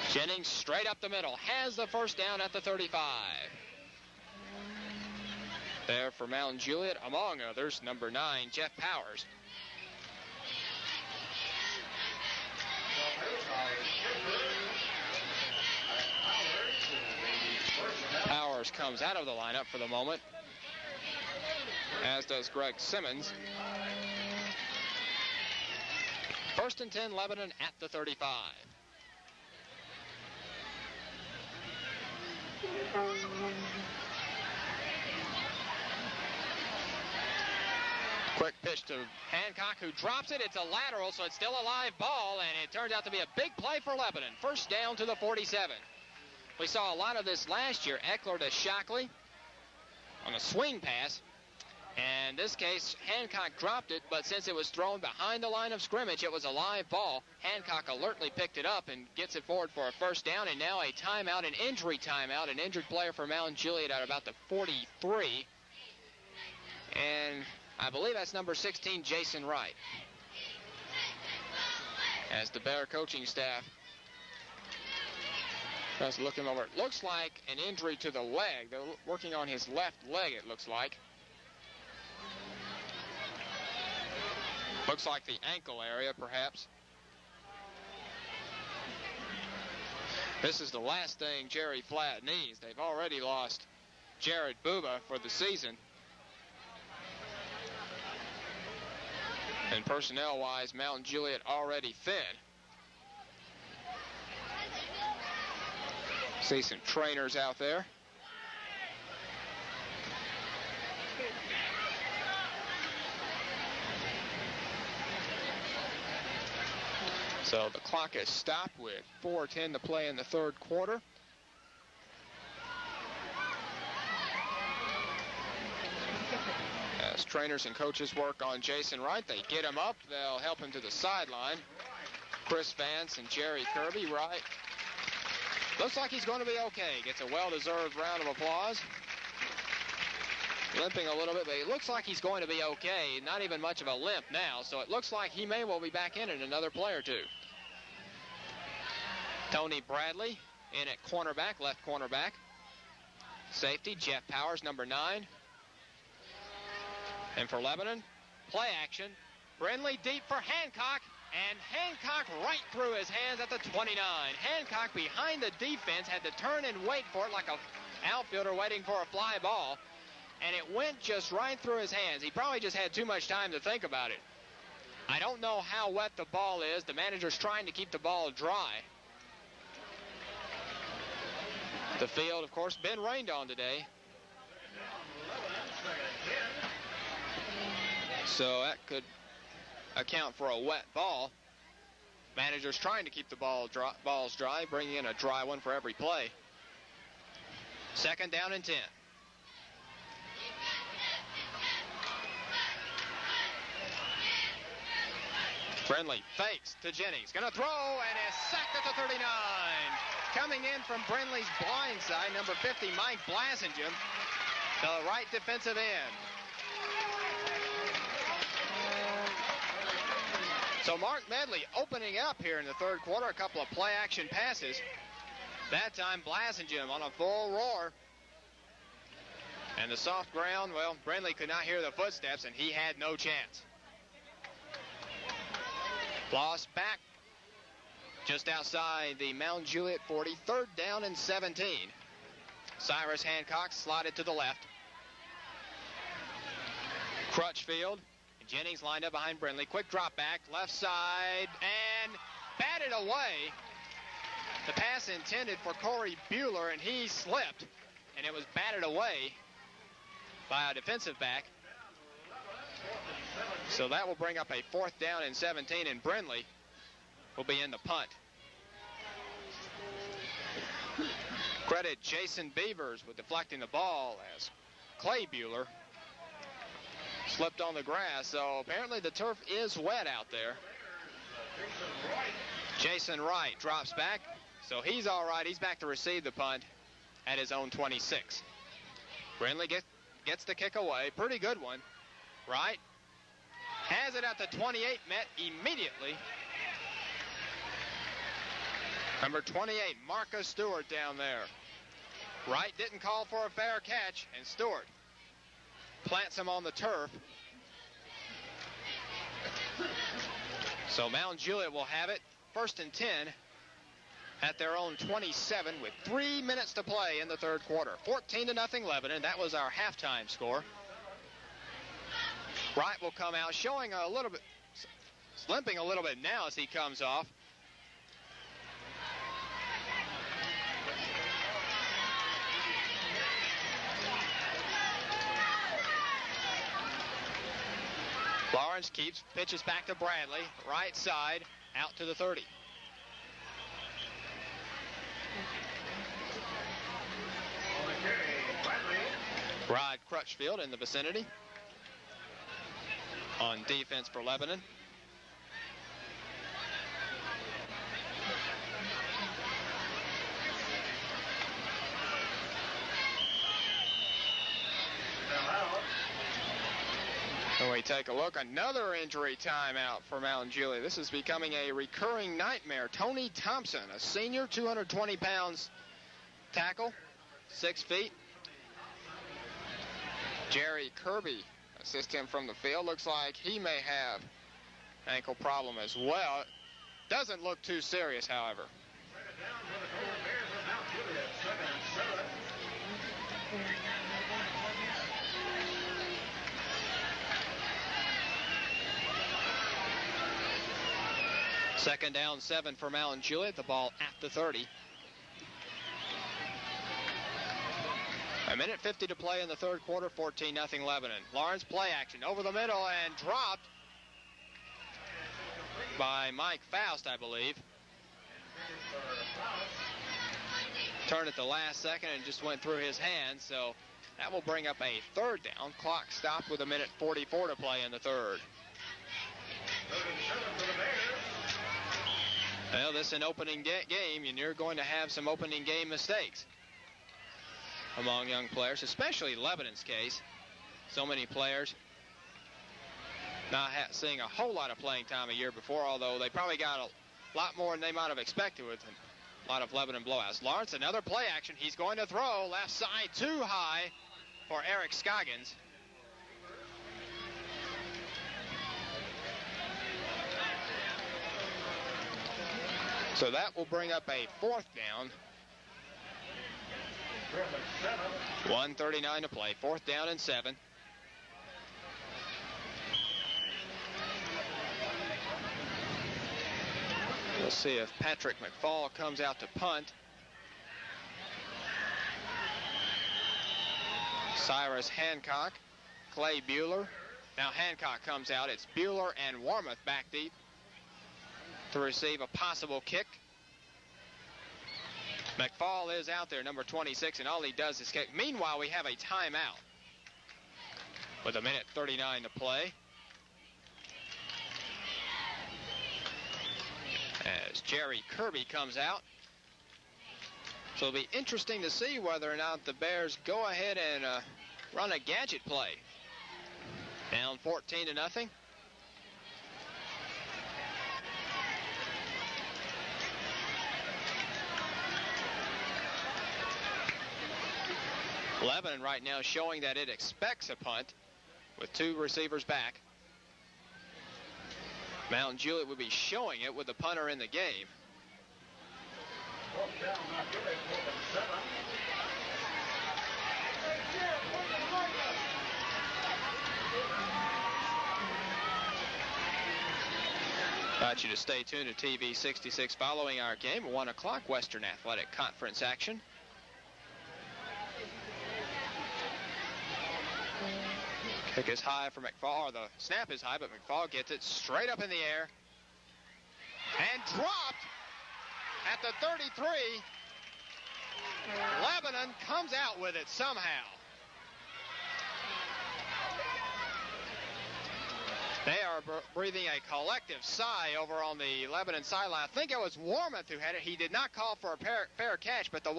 Jennings straight up the middle, has the first down at the 35. There for Mount Juliet, among others, number 9, Jeff Powers. Powers comes out of the lineup for the moment, as does Greg Simmons. First and 10, Lebanon at the 35. Quick pitch to Hancock, who drops it. It's a lateral, so it's still a live ball, and it turns out to be a big play for Lebanon. First down to the 47. We saw a lot of this last year. Eckler to Shockley on a swing pass. And in this case, Hancock dropped it, but since it was thrown behind the line of scrimmage, it was a live ball. Hancock alertly picked it up and gets it forward for a first down, and now a timeout, an injury timeout, an injured player for Mount Juliet at about the 43. And I believe that's number 16, Jason Wright. As the Bear coaching staff is looking over, it looks like an injury to the leg. They're working on his left leg, it looks like. Looks like the ankle area, perhaps. This is the last thing Jerry Flatt needs. They've already lost Jared Buba for the season. And personnel-wise, Mount Juliet already thin. See some trainers out there. So the clock is stopped with 4:10 to play in the third quarter. As trainers and coaches work on Jason Wright, they get him up. They'll help him to the sideline. Chris Vance and Jerry Kirby. Wright looks like he's going to be okay. Gets a well-deserved round of applause. Limping a little bit, but it looks like he's going to be okay. Not even much of a limp now, so it looks like he may well be back in another play or two. Tony Bradley in at cornerback, left cornerback. Safety, Jeff Powers, number 9. And for Lebanon, play action. Brindley deep for Hancock, and Hancock right through his hands at the 29. Hancock behind the defense had to turn and wait for it like a outfielder waiting for a fly ball, and it went just right through his hands. He probably just had too much time to think about it. I don't know how wet the ball is. The manager's trying to keep the ball dry. The field, of course, been rained on today. So that could account for a wet ball. Manager's trying to keep the balls dry, bringing in a dry one for every play. Second down and 10. Brindley fakes to Jennings. Going to throw, and is sacked at the 39. Coming in from Brindley's blind side, number 50, Mike Blasingame, the right defensive end. So Mark Medley opening up here in the third quarter, a couple of play-action passes. That time Blasingame on a full roar. And the soft ground, well, Brindley could not hear the footsteps, and he had no chance. Lost back just outside the Mount Juliet 40, third down and 17. Cyrus Hancock slotted to the left. Crutchfield and Jennings lined up behind Brindley. Quick drop back, left side, and batted away. The pass intended for Corey Bueller, and he slipped, and it was batted away by a defensive back. So that will bring up a fourth down and 17, and Brindley will be in the punt. Credit Jason Beavers with deflecting the ball as Clay Bueller slipped on the grass. So apparently the turf is wet out there. Jason Wright drops back. So he's all right. He's back to receive the punt at his own 26. Brindley gets the kick away. Pretty good one. Wright has it at the 28, met immediately. Number 28, Marcus Stewart down there. Wright didn't call for a fair catch, and Stewart plants him on the turf. So Mount Juliet will have it 1st and 10 at their own 27 with 3 minutes to play in the third quarter. 14-0 Lebanon. That was our halftime score. Wright will come out showing a little bit, limping a little bit now as he comes off. Lawrence pitches back to Bradley, right side, out to the 30. Rod Crutchfield in the vicinity on defense for Lebanon. When we take a look, another injury timeout for Mount Juliet. This is becoming a recurring nightmare. Tony Thompson, a senior, 220 pounds tackle, 6 feet. Jerry Kirby assists him from the field. Looks like he may have ankle problem as well. Doesn't look too serious, however. Second down, 7 for Mount Juliet. The ball at the 30. A minute 50 to play in the third quarter. 14-0 Lebanon. Lawrence play action over the middle and dropped by Mike Faust, I believe. Turned at the last second and just went through his hands. So that will bring up a third down. Clock stopped with a minute 44 to play in the third. Well, this is an opening game, and you're going to have some opening game mistakes among young players, especially Lebanon's case. So many players not seeing a whole lot of playing time a year before, although they probably got a lot more than they might have expected with a lot of Lebanon blowouts. Lawrence, another play action. He's going to throw left side too high for Eric Scoggins. So that will bring up a fourth down. 1:39 to play. 4th down and 7. We'll see if Patrick McFall comes out to punt. Cyrus Hancock, Clay Bueller. Now Hancock comes out. It's Bueller and Warmoth back deep to receive a possible kick. McFall is out there, number 26, and all he does is kick. Meanwhile, we have a timeout with a minute 39 to play. As Jerry Kirby comes out. So it'll be interesting to see whether or not the Bears go ahead and run a gadget play. Down 14-0. Lebanon right now showing that it expects a punt with 2 receivers back. Mount Juliet would be showing it with the punter in the game. I invite you to stay tuned to TV 66 following our game at 1 o'clock, Western Athletic Conference action. Kick is high for McFall, or the snap is high, but McFall gets it straight up in the air and dropped at the 33. Lebanon comes out with it somehow. They are breathing a collective sigh over on the Lebanon sideline. I think it was Warmoth who had it. He did not call for a fair catch, but the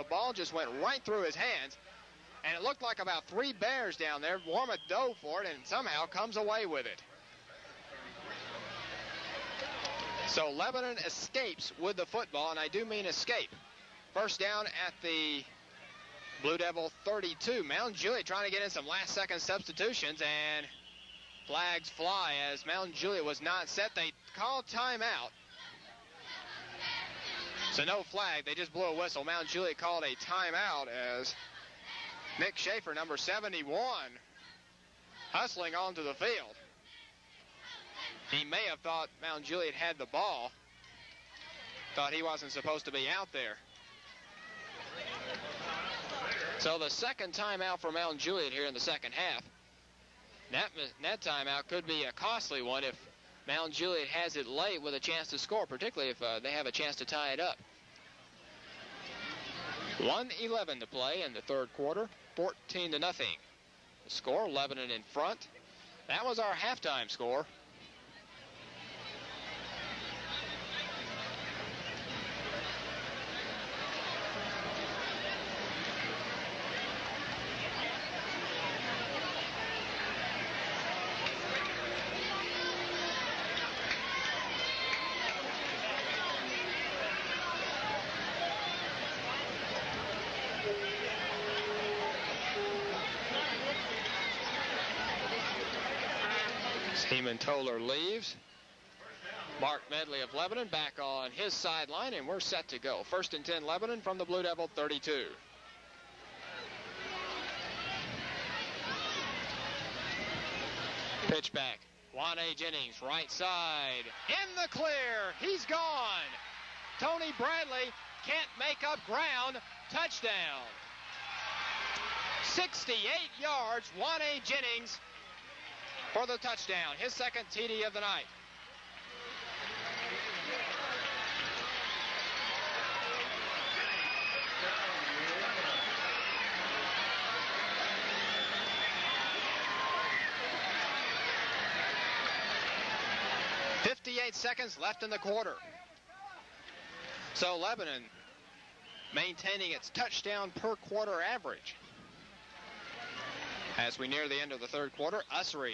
ball just went right through his hands. And it looked like about 3 Bears down there. Warmoth dove for it and somehow comes away with it. So Lebanon escapes with the football, and I do mean escape. First down at the Blue Devil 32. Mount Juliet trying to get in some last-second substitutions, and flags fly as Mount Juliet was not set. They called timeout. So no flag. They just blew a whistle. Mount Juliet called a timeout as Nick Schaefer, number 71, hustling onto the field. He may have thought Mount Juliet had the ball. Thought he wasn't supposed to be out there. So the second timeout for Mount Juliet here in the second half. That timeout could be a costly one if Mount Juliet has it late with a chance to score, particularly if they have a chance to tie it up. 1:11 to play in the third quarter, 14-0. The score, Lebanon in front. That was our halftime score. Steeman Toller leaves. Mark Medley of Lebanon back on his sideline, and we're set to go. 1st and 10 Lebanon from the Blue Devil 32. Pitch back. Juan A. Jennings, right side. In the clear. He's gone. Tony Bradley can't make up ground. Touchdown. 68 yards. Juan A. Jennings for the touchdown. His second TD of the night. .58 seconds left in the quarter. So Lebanon maintaining its touchdown per quarter average. As we near the end of the third quarter, Ussery